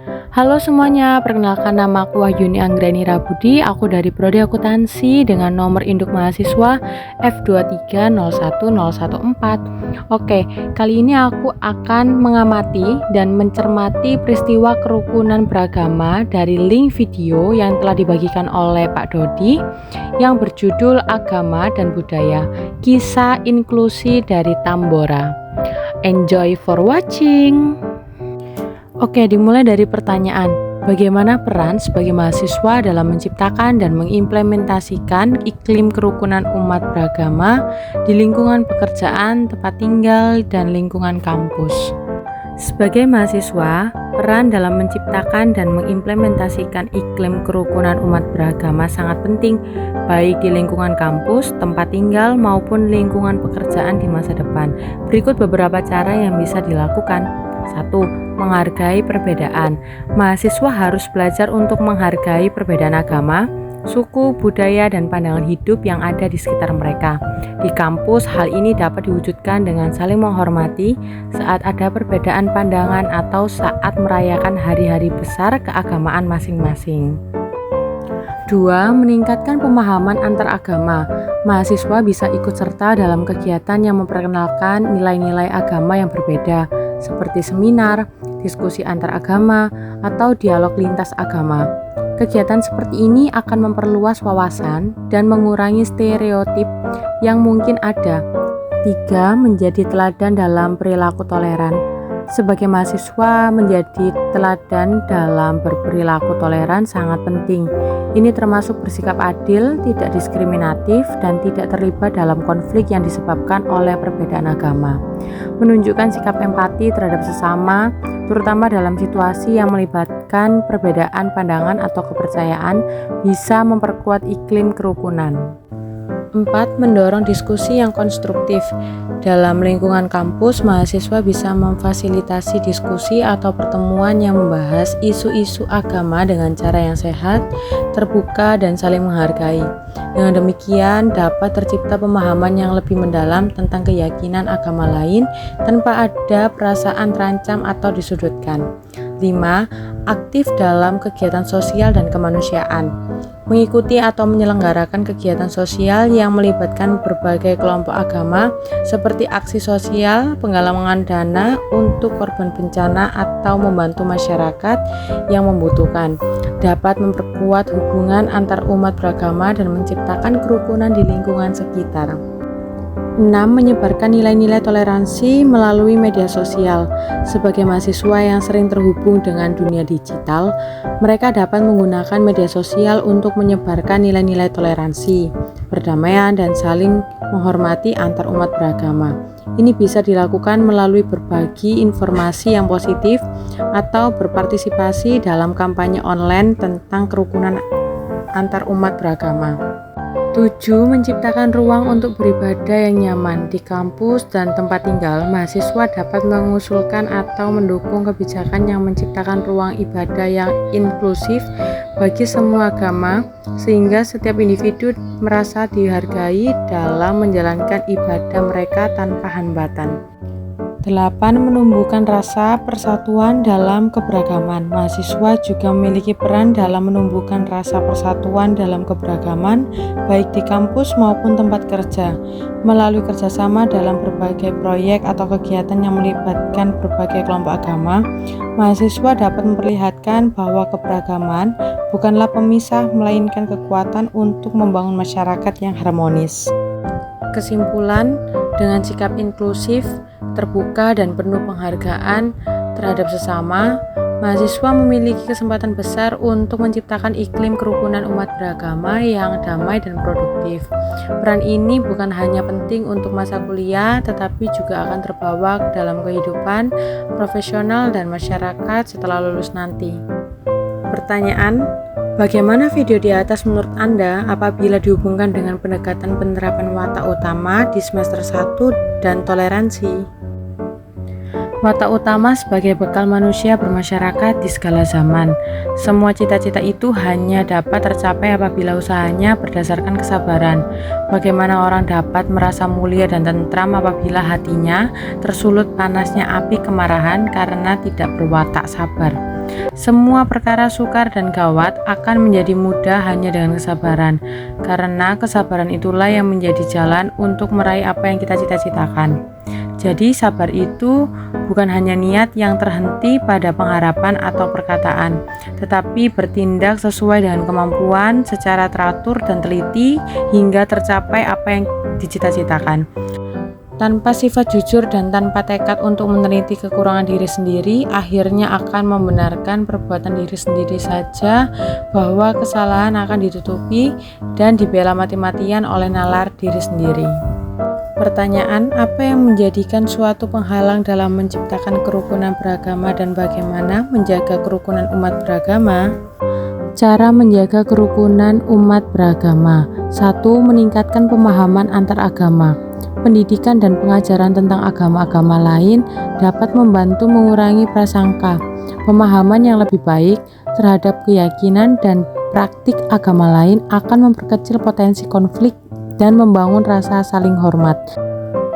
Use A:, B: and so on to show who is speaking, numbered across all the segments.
A: Halo semuanya, perkenalkan nama aku Wahyuni Anggrani Rabudi. Aku dari Prodi Akuntansi dengan nomor induk mahasiswa F2301014. Oke, kali ini aku akan mengamati dan mencermati peristiwa kerukunan beragama dari link video yang telah dibagikan oleh Pak Dodi yang berjudul Agama dan Budaya, Kisah Inklusi dari Tambora. Enjoy for watching. Oke, dimulai dari pertanyaan, bagaimana peran sebagai mahasiswa dalam menciptakan dan mengimplementasikan iklim kerukunan umat beragama di lingkungan pekerjaan, tempat tinggal, dan lingkungan kampus? Sebagai mahasiswa, peran dalam menciptakan dan mengimplementasikan iklim kerukunan umat beragama sangat penting, baik di lingkungan kampus, tempat tinggal, maupun lingkungan pekerjaan di masa depan. Berikut beberapa cara yang bisa dilakukan. 1. Menghargai perbedaan. Mahasiswa harus belajar untuk menghargai perbedaan agama, suku, budaya, dan pandangan hidup yang ada di sekitar mereka. Di kampus, hal ini dapat diwujudkan dengan saling menghormati saat ada perbedaan pandangan atau saat merayakan hari-hari besar keagamaan masing-masing. 2. Meningkatkan pemahaman antar agama. Mahasiswa bisa ikut serta dalam kegiatan yang memperkenalkan nilai-nilai agama yang berbeda, seperti seminar, diskusi antar agama, atau dialog lintas agama. Kegiatan seperti ini akan memperluas wawasan dan mengurangi stereotip yang mungkin ada. 3. Menjadi teladan dalam perilaku toleran. Sebagai mahasiswa, menjadi teladan dalam berperilaku toleran sangat penting. Ini termasuk bersikap adil, tidak diskriminatif, dan tidak terlibat dalam konflik yang disebabkan oleh perbedaan agama. Menunjukkan sikap empati terhadap sesama, terutama dalam situasi yang melibatkan perbedaan pandangan atau kepercayaan, bisa memperkuat iklim kerukunan. 4. Mendorong diskusi yang konstruktif. Dalam lingkungan kampus, mahasiswa bisa memfasilitasi diskusi atau pertemuan yang membahas isu-isu agama dengan cara yang sehat, terbuka, dan saling menghargai. Dengan demikian, dapat tercipta pemahaman yang lebih mendalam tentang keyakinan agama lain tanpa ada perasaan terancam atau disudutkan. 5. Aktif dalam kegiatan sosial dan kemanusiaan. Mengikuti atau menyelenggarakan kegiatan sosial yang melibatkan berbagai kelompok agama seperti aksi sosial, penggalangan dana untuk korban bencana atau membantu masyarakat yang membutuhkan, dapat memperkuat hubungan antar umat beragama dan menciptakan kerukunan di lingkungan sekitar. 6. Menyebarkan nilai-nilai toleransi melalui media sosial. Sebagai mahasiswa yang sering terhubung dengan dunia digital, mereka dapat menggunakan media sosial untuk menyebarkan nilai-nilai toleransi, perdamaian, dan saling menghormati antar umat beragama. Ini bisa dilakukan melalui berbagi informasi yang positif atau berpartisipasi dalam kampanye online tentang kerukunan antar umat beragama. 7. Menciptakan ruang untuk beribadah yang nyaman. Di kampus dan tempat tinggal, mahasiswa dapat mengusulkan atau mendukung kebijakan yang menciptakan ruang ibadah yang inklusif bagi semua agama, sehingga setiap individu merasa dihargai dalam menjalankan ibadah mereka tanpa hambatan. 8. Menumbuhkan rasa persatuan dalam keberagaman. Mahasiswa juga memiliki peran dalam menumbuhkan rasa persatuan dalam keberagaman, baik di kampus maupun tempat kerja. Melalui kerjasama dalam berbagai proyek atau kegiatan yang melibatkan berbagai kelompok agama, mahasiswa dapat memperlihatkan bahwa keberagaman bukanlah pemisah, melainkan kekuatan untuk membangun masyarakat yang harmonis. Kesimpulan, dengan sikap inklusif, terbuka, dan penuh penghargaan terhadap sesama, mahasiswa memiliki kesempatan besar untuk menciptakan iklim kerukunan umat beragama yang damai dan produktif. Peran ini bukan hanya penting untuk masa kuliah, tetapi juga akan terbawa dalam kehidupan profesional dan masyarakat setelah lulus nanti. Pertanyaan: bagaimana video di atas menurut Anda apabila dihubungkan dengan pendekatan penerapan watak utama di semester 1 dan toleransi? Watak utama sebagai bekal manusia bermasyarakat di segala zaman. Semua cita-cita itu hanya dapat tercapai apabila usahanya berdasarkan kesabaran. Bagaimana orang dapat merasa mulia dan tentram apabila hatinya tersulut panasnya api kemarahan karena tidak berwatak sabar. Semua perkara sukar dan gawat akan menjadi mudah hanya dengan kesabaran, karena kesabaran itulah yang menjadi jalan untuk meraih apa yang kita cita-citakan. Jadi sabar itu bukan hanya niat yang terhenti pada pengharapan atau perkataan, tetapi bertindak sesuai dengan kemampuan secara teratur dan teliti hingga tercapai apa yang dicita-citakan. Tanpa sifat jujur dan tanpa tekad untuk meneliti kekurangan diri sendiri, akhirnya akan membenarkan perbuatan diri sendiri saja bahwa kesalahan akan ditutupi dan dibela mati-matian oleh nalar diri sendiri. Pertanyaan, apa yang menjadikan suatu penghalang dalam menciptakan kerukunan beragama dan bagaimana menjaga kerukunan umat beragama? Cara menjaga kerukunan umat beragama. 1. Meningkatkan pemahaman antar agama. Pendidikan dan pengajaran tentang agama-agama lain dapat membantu mengurangi prasangka, pemahaman yang lebih baik terhadap keyakinan dan praktik agama lain akan memperkecil potensi konflik dan membangun rasa saling hormat.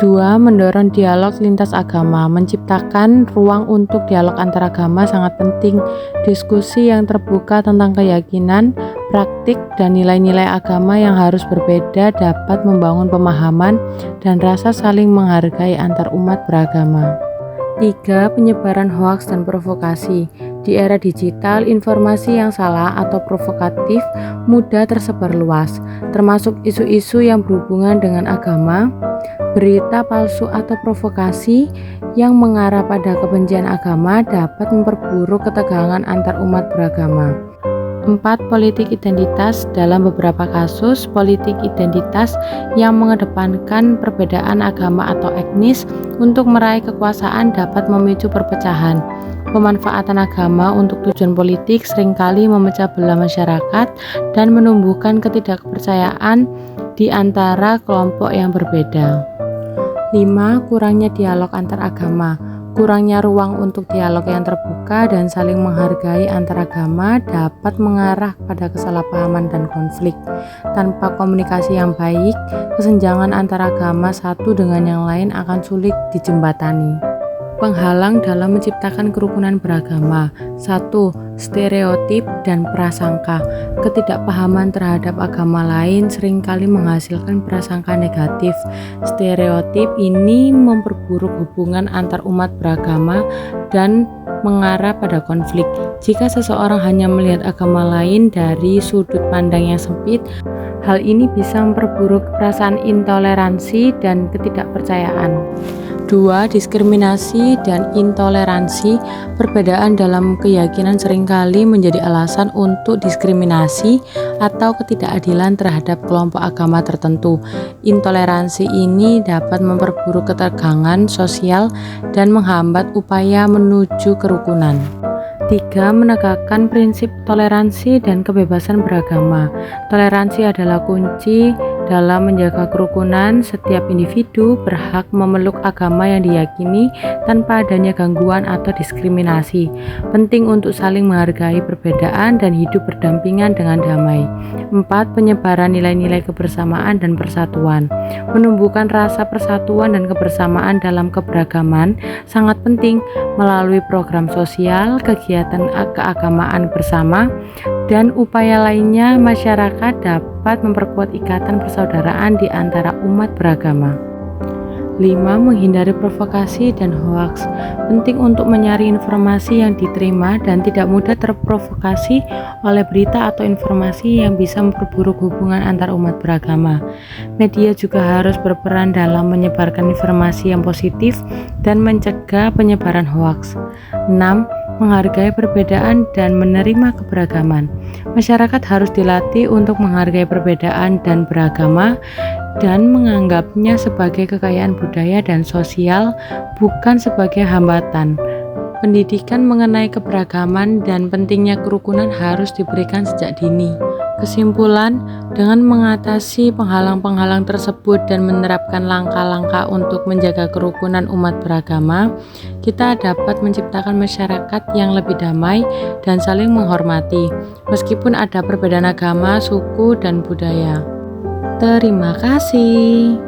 A: 2. Mendorong dialog lintas agama. Menciptakan ruang untuk dialog antar agama sangat penting. Diskusi yang terbuka tentang keyakinan, praktik, dan nilai-nilai agama yang harus berbeda dapat membangun pemahaman dan rasa saling menghargai antar umat beragama. 3. Penyebaran hoaks dan provokasi. Di era digital, informasi yang salah atau provokatif mudah tersebar luas, termasuk isu-isu yang berhubungan dengan agama. Berita palsu atau provokasi yang mengarah pada kebencian agama dapat memperburuk ketegangan antar umat beragama. 4. Politik identitas. Dalam beberapa kasus, politik identitas yang mengedepankan perbedaan agama atau etnis untuk meraih kekuasaan dapat memicu perpecahan. Pemanfaatan agama untuk tujuan politik seringkali memecah belah masyarakat dan menumbuhkan ketidakpercayaan di antara kelompok yang berbeda. 5. Kurangnya dialog antar agama. Kurangnya ruang untuk dialog yang terbuka dan saling menghargai antar agama dapat mengarah pada kesalahpahaman dan konflik. Tanpa komunikasi yang baik, kesenjangan antara agama satu dengan yang lain akan sulit dijembatani. Penghalang dalam menciptakan kerukunan beragama. 1. Stereotip dan prasangka. Ketidakpahaman terhadap agama lain seringkali menghasilkan prasangka negatif. Stereotip ini memperburuk hubungan antar umat beragama dan mengarah pada konflik. Jika seseorang hanya melihat agama lain dari sudut pandang yang sempit, hal ini bisa memperburuk perasaan intoleransi dan ketidakpercayaan. 2. Diskriminasi dan intoleransi. Perbedaan dalam keyakinan seringkali menjadi alasan untuk diskriminasi atau ketidakadilan terhadap kelompok agama tertentu. Intoleransi ini dapat memperburuk ketegangan sosial dan menghambat upaya menuju kerukunan. 3. Menegakkan prinsip toleransi dan kebebasan beragama. Toleransi adalah kunci dalam menjaga kerukunan. Setiap individu berhak memeluk agama yang diyakini tanpa adanya gangguan atau diskriminasi. Penting untuk saling menghargai perbedaan dan hidup berdampingan dengan damai. 4. Penyebaran nilai-nilai kebersamaan dan persatuan. Menumbuhkan rasa persatuan dan kebersamaan dalam keberagaman sangat penting melalui program sosial, kegiatan keagamaan bersama, dan upaya lainnya. Masyarakat dapat memperkuat ikatan persaudaraan di antara umat beragama. 5. Menghindari provokasi dan hoaks. Penting untuk mencari informasi yang diterima dan tidak mudah terprovokasi oleh berita atau informasi yang bisa memperburuk hubungan antar umat beragama. Media juga harus berperan dalam menyebarkan informasi yang positif dan mencegah penyebaran hoaks. 6. Menghargai perbedaan dan menerima keberagaman. Masyarakat harus dilatih untuk menghargai perbedaan dan beragama dan menganggapnya sebagai kekayaan budaya dan sosial, bukan sebagai hambatan. Pendidikan mengenai keberagaman dan pentingnya kerukunan harus diberikan sejak dini. Kesimpulan, dengan mengatasi penghalang-penghalang tersebut dan menerapkan langkah-langkah untuk menjaga kerukunan umat beragama, kita dapat menciptakan masyarakat yang lebih damai dan saling menghormati, meskipun ada perbedaan agama, suku, dan budaya. Terima kasih.